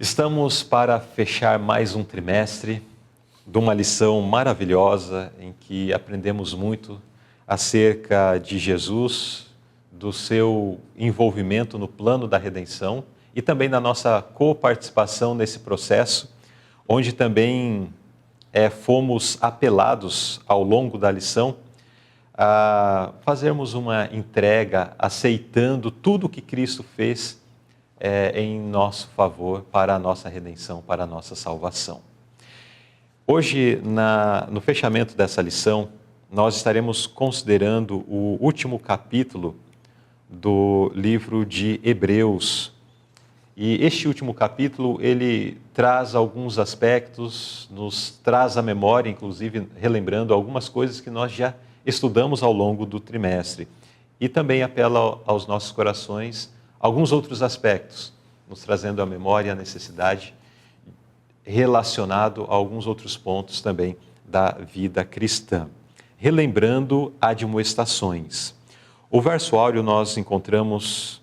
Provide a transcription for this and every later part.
Estamos para fechar mais um trimestre de uma lição maravilhosa em que aprendemos muito acerca de Jesus, do seu envolvimento no plano da redenção e também da nossa coparticipação nesse processo, onde também fomos apelados ao longo da lição a fazermos uma entrega, aceitando tudo que Cristo fez em nosso favor, para a nossa redenção, para a nossa salvação. Hoje, no fechamento dessa lição, nós estaremos considerando o último capítulo do livro de Hebreus. E este último capítulo, ele traz alguns aspectos, nos traz à memória, inclusive relembrando algumas coisas que nós já estudamos ao longo do trimestre. E também apela aos nossos corações alguns outros aspectos, nos trazendo à memória a necessidade relacionado a alguns outros pontos também da vida cristã. Relembrando admoestações. O verso áureo nós encontramos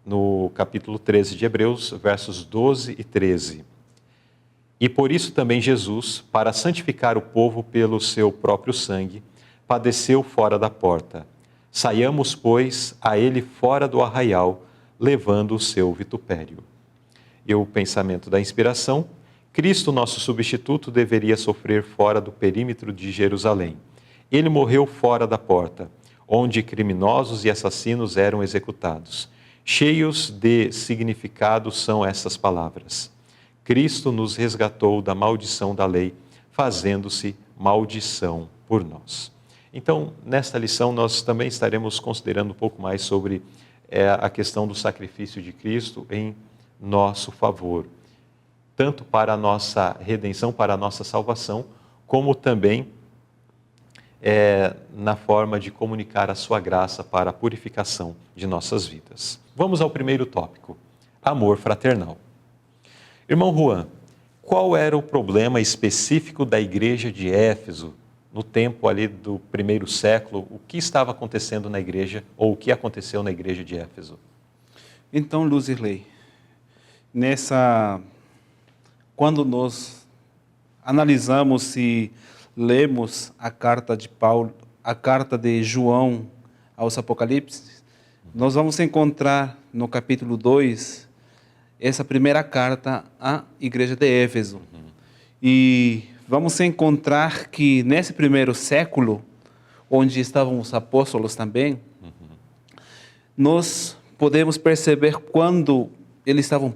no capítulo 13 de Hebreus, versos 12 e 13. E por isso também Jesus, para santificar o povo pelo seu próprio sangue, padeceu fora da porta. Saiamos, pois, a ele fora do arraial, levando o seu vitupério. E o pensamento da inspiração: Cristo, nosso substituto, deveria sofrer fora do perímetro de Jerusalém. Ele morreu fora da porta, onde criminosos e assassinos eram executados. Cheios de significado são essas palavras: Cristo nos resgatou da maldição da lei, fazendo-se maldição por nós. Então, nesta lição, nós também estaremos considerando um pouco mais sobre a questão do sacrifício de Cristo em nosso favor, tanto para a nossa redenção, para a nossa salvação, como também na forma de comunicar a sua graça para a purificação de nossas vidas. Vamos ao primeiro tópico: amor fraternal. Irmão Juan, qual era o problema específico da igreja de Éfeso no tempo ali do primeiro século? O que estava acontecendo na igreja, ou o que aconteceu na igreja de Éfeso? Então, Luzirley, quando nós analisamos e lemos a carta de Paulo, a carta de João aos Apocalipse, nós vamos encontrar no capítulo 2 essa primeira carta à igreja de Éfeso. E vamos encontrar que nesse primeiro século, onde estavam os apóstolos também, nós podemos perceber quando eles estavam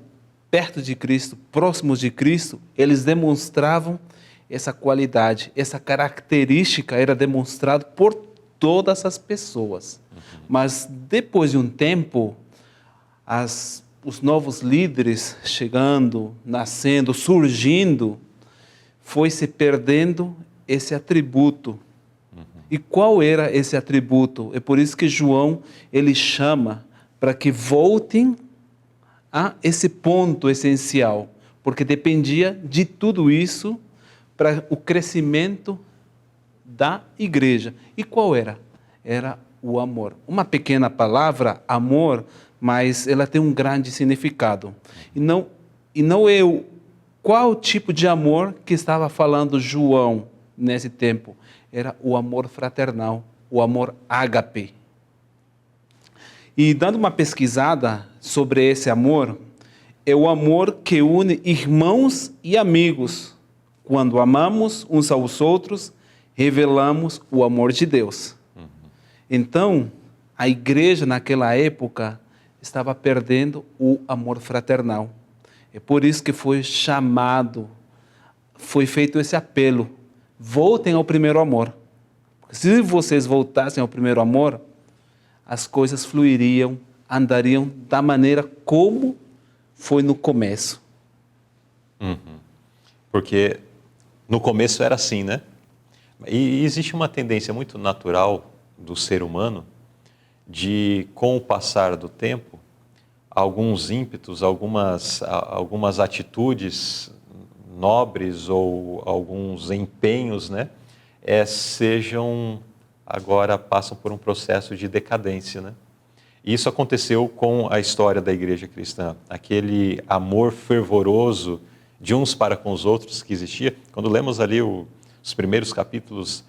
perto de Cristo, próximos de Cristo, eles demonstravam essa qualidade, essa característica era demonstrada por todas as pessoas. Mas depois de um tempo, os novos líderes chegando, nascendo, surgindo, foi se perdendo esse atributo. E qual era esse atributo? É por isso que João, ele chama para que voltem a esse ponto essencial, porque dependia de tudo isso para o crescimento da igreja. E qual era? Era o amor. Uma pequena palavra, amor, mas ela tem um grande significado. E não é qual tipo de amor que estava falando João nesse tempo. Era o amor fraternal, o amor ágape. E dando uma pesquisada sobre esse amor, é o amor que une irmãos e amigos. Quando amamos uns aos outros, revelamos o amor de Deus. Então, a igreja naquela época estava perdendo o amor fraternal. É por isso que foi feito esse apelo: voltem ao primeiro amor. Porque se vocês voltassem ao primeiro amor, as coisas fluiriam, andariam da maneira como foi no começo. Porque no começo era assim, né? E existe uma tendência muito natural do ser humano de, com o passar do tempo, alguns ímpetos, algumas atitudes nobres ou alguns empenhos, né? Agora passam por um processo de decadência, né? E isso aconteceu com a história da igreja cristã. Aquele amor fervoroso de uns para com os outros que existia. Quando lemos ali os primeiros capítulos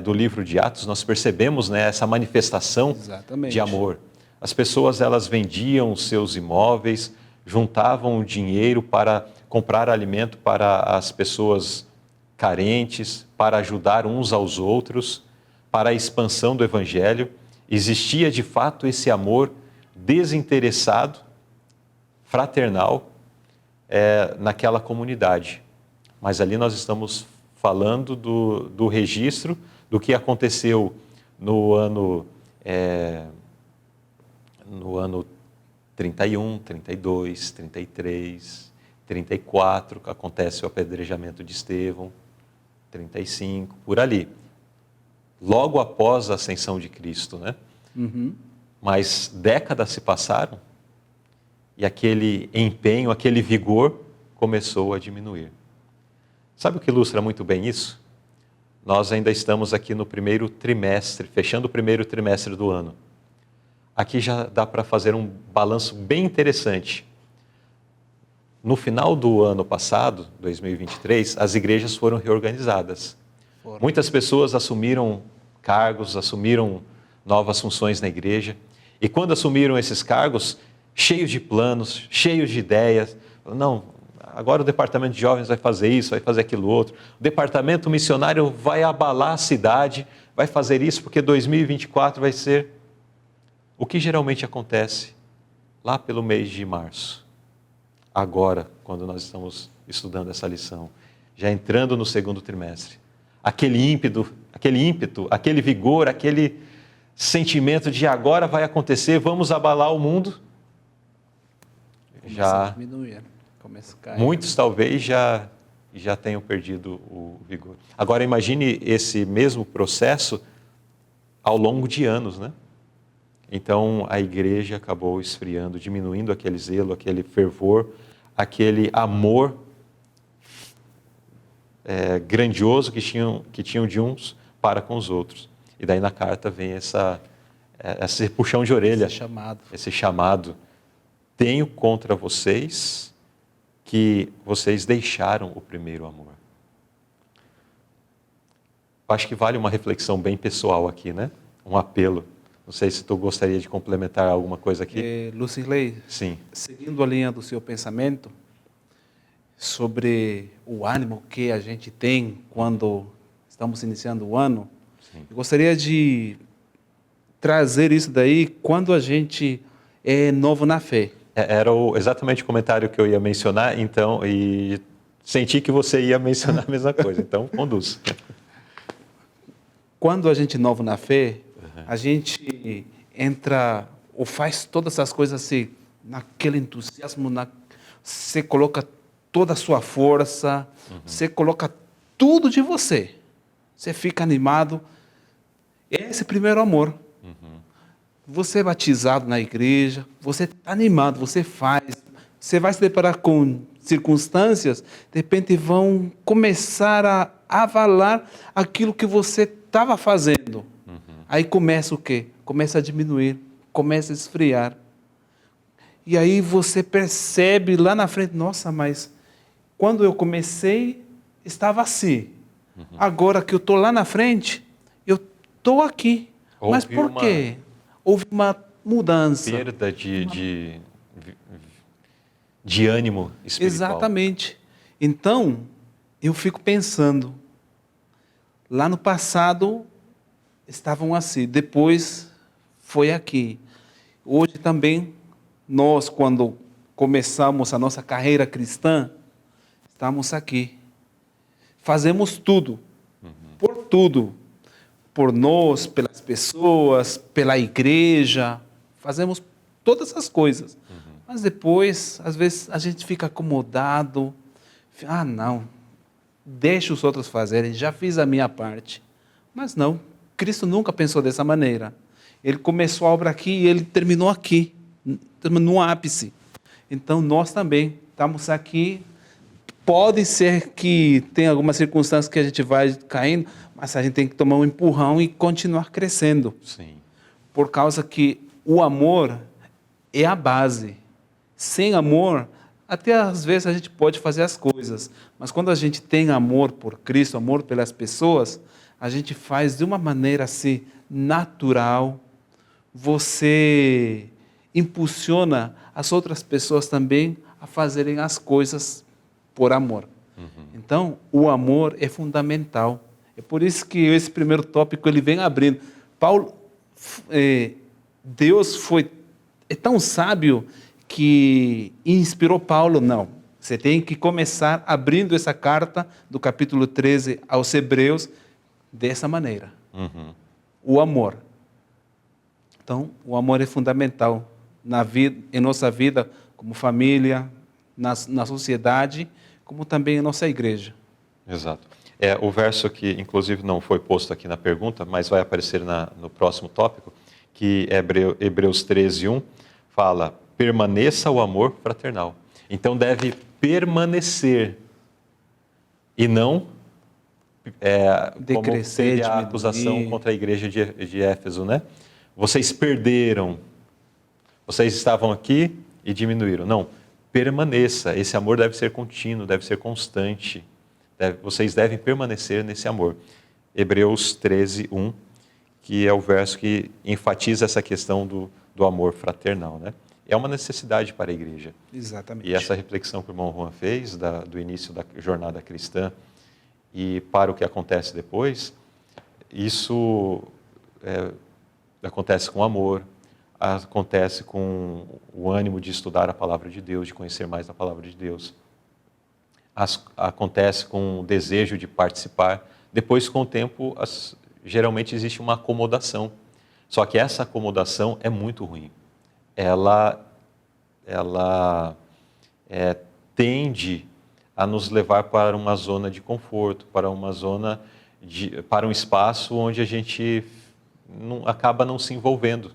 do livro de Atos, nós percebemos, né, essa manifestação Exatamente. de amor. As pessoas, elas vendiam os seus imóveis, juntavam o dinheiro para comprar alimento para as pessoas carentes, para ajudar uns aos outros, para a expansão do evangelho. Existia de fato esse amor desinteressado, fraternal, naquela comunidade. Mas ali nós estamos falando do registro do que aconteceu no ano 31, 32, 33, 34, que acontece o apedrejamento de Estevão, 35, por ali. Logo após a ascensão de Cristo, né? Uhum. Mas décadas se passaram e aquele empenho, aquele vigor começou a diminuir. Sabe o que ilustra muito bem isso? Nós ainda estamos aqui no primeiro trimestre, fechando o primeiro trimestre do ano. Aqui já dá para fazer um balanço bem interessante. No final do ano passado, 2023, as igrejas foram reorganizadas. Muitas pessoas assumiram cargos, assumiram novas funções na igreja. E quando assumiram esses cargos, cheios de planos, cheios de ideias, não, agora o departamento de jovens vai fazer isso, vai fazer aquilo outro. O departamento missionário vai abalar a cidade, vai fazer isso porque 2024 vai ser... O que geralmente acontece lá pelo mês de março, agora, quando nós estamos estudando essa lição, já entrando no segundo trimestre, aquele ímpeto, aquele vigor, aquele sentimento de agora vai acontecer, vamos abalar o mundo, já começa a cair. Muitos talvez já tenham perdido o vigor. Agora imagine esse mesmo processo ao longo de anos, né? Então a igreja acabou esfriando, diminuindo aquele zelo, aquele fervor, aquele amor grandioso que tinham de uns para com os outros. E daí na carta vem esse puxão de orelha, esse chamado. Tenho contra vocês que vocês deixaram o primeiro amor. Acho que vale uma reflexão bem pessoal aqui, né? Um apelo. Não sei se tu gostaria de complementar alguma coisa aqui. Lucirley, sim. Seguindo a linha do seu pensamento sobre o ânimo que a gente tem quando estamos iniciando o ano, sim. Eu gostaria de trazer isso daí quando a gente é novo na fé. Era exatamente o comentário que eu ia mencionar, então, e senti que você ia mencionar a mesma coisa, então conduz. Quando a gente é novo na fé, a gente entra ou faz todas essas coisas assim, naquele entusiasmo, você coloca toda a sua força, você coloca tudo de você. Você fica animado. Esse é o primeiro amor. Você é batizado na igreja, você está animado, você faz. Você vai se deparar com circunstâncias, de repente vão começar a avalar aquilo que você estava fazendo. Aí começa o quê? Começa a diminuir, começa a esfriar. E aí você percebe lá na frente, nossa, mas quando eu comecei, estava assim. Agora que eu estou lá na frente, eu estou aqui. Mas por quê? Houve uma mudança. Perda de ânimo espiritual. Exatamente. Então, eu fico pensando, lá no passado estavam assim, depois foi aqui. Hoje também, nós, quando começamos a nossa carreira cristã, estamos aqui. Fazemos tudo, por tudo. Por nós, pelas pessoas, pela igreja, fazemos todas as coisas. Mas depois, às vezes, a gente fica acomodado. Ah, não, deixa os outros fazerem, já fiz a minha parte. Mas não, Cristo nunca pensou dessa maneira. Ele começou a obra aqui e ele terminou aqui, no ápice. Então, nós também estamos aqui. Pode ser que tenha algumas circunstâncias que a gente vai caindo, mas a gente tem que tomar um empurrão e continuar crescendo. Sim. Por causa que o amor é a base. Sem amor, até às vezes a gente pode fazer as coisas, mas quando a gente tem amor por Cristo, amor pelas pessoas, a gente faz de uma maneira assim, natural. Você impulsiona as outras pessoas também a fazerem as coisas por amor. Então, o amor é fundamental. É por isso que esse primeiro tópico ele vem abrindo. Deus é tão sábio que inspirou Paulo. Não, você tem que começar abrindo essa carta do capítulo 13 aos Hebreus dessa maneira. O amor. Então, o amor é fundamental na vida, em nossa vida, como família, na sociedade, como também em nossa igreja. Exato. O verso que, inclusive, não foi posto aqui na pergunta, mas vai aparecer no próximo tópico, que é Hebreus 13:1, fala, permaneça o amor fraternal. Então, deve permanecer e não como teve a acusação contra a igreja de Éfeso, né? Vocês perderam, vocês estavam aqui e diminuíram. Não, permaneça. Esse amor deve ser contínuo, deve ser constante. Vocês devem permanecer nesse amor. Hebreus 13:1, que é o verso que enfatiza essa questão do amor fraternal, né? É uma necessidade para a igreja. Exatamente. E essa reflexão que o irmão Juan fez do início da jornada cristã e para o que acontece depois, isso acontece com amor, acontece com o ânimo de estudar a palavra de Deus, de conhecer mais a palavra de Deus. Acontece com o desejo de participar. Depois, com o tempo, geralmente existe uma acomodação. Só que essa acomodação é muito ruim. Ela tende a nos levar para uma zona de conforto, para um espaço onde a gente acaba não se envolvendo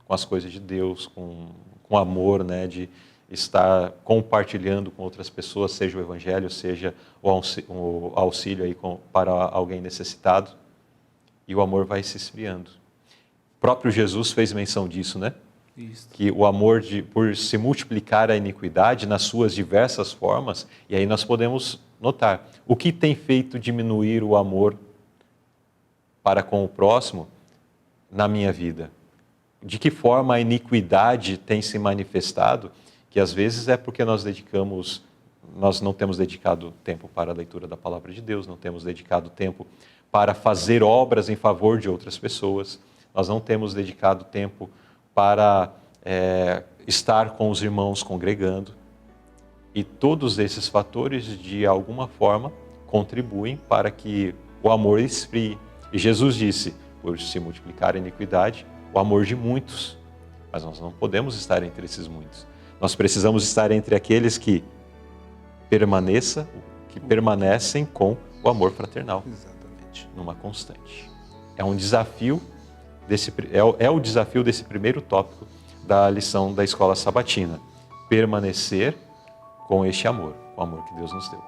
com as coisas de Deus, com amor, né, de estar compartilhando com outras pessoas, seja o evangelho, seja o auxílio aí para alguém necessitado, e o amor vai se esfriando. O próprio Jesus fez menção disso, né? Isso. Que o amor, por se multiplicar a iniquidade nas suas diversas formas, e aí nós podemos notar, o que tem feito diminuir o amor para com o próximo na minha vida? De que forma a iniquidade tem se manifestado? Que às vezes é porque nós não temos dedicado tempo para a leitura da palavra de Deus, não temos dedicado tempo para fazer obras em favor de outras pessoas, nós não temos dedicado tempo para estar com os irmãos congregando. E todos esses fatores, de alguma forma, contribuem para que o amor esfrie. E Jesus disse, por se multiplicar a iniquidade, o amor de muitos. Mas nós não podemos estar entre esses muitos. Nós precisamos estar entre aqueles que permanecem com o amor fraternal. Exatamente. Numa constante. É um desafio o desafio desse primeiro tópico da lição da escola sabatina. Permanecer com este amor, o amor que Deus nos deu.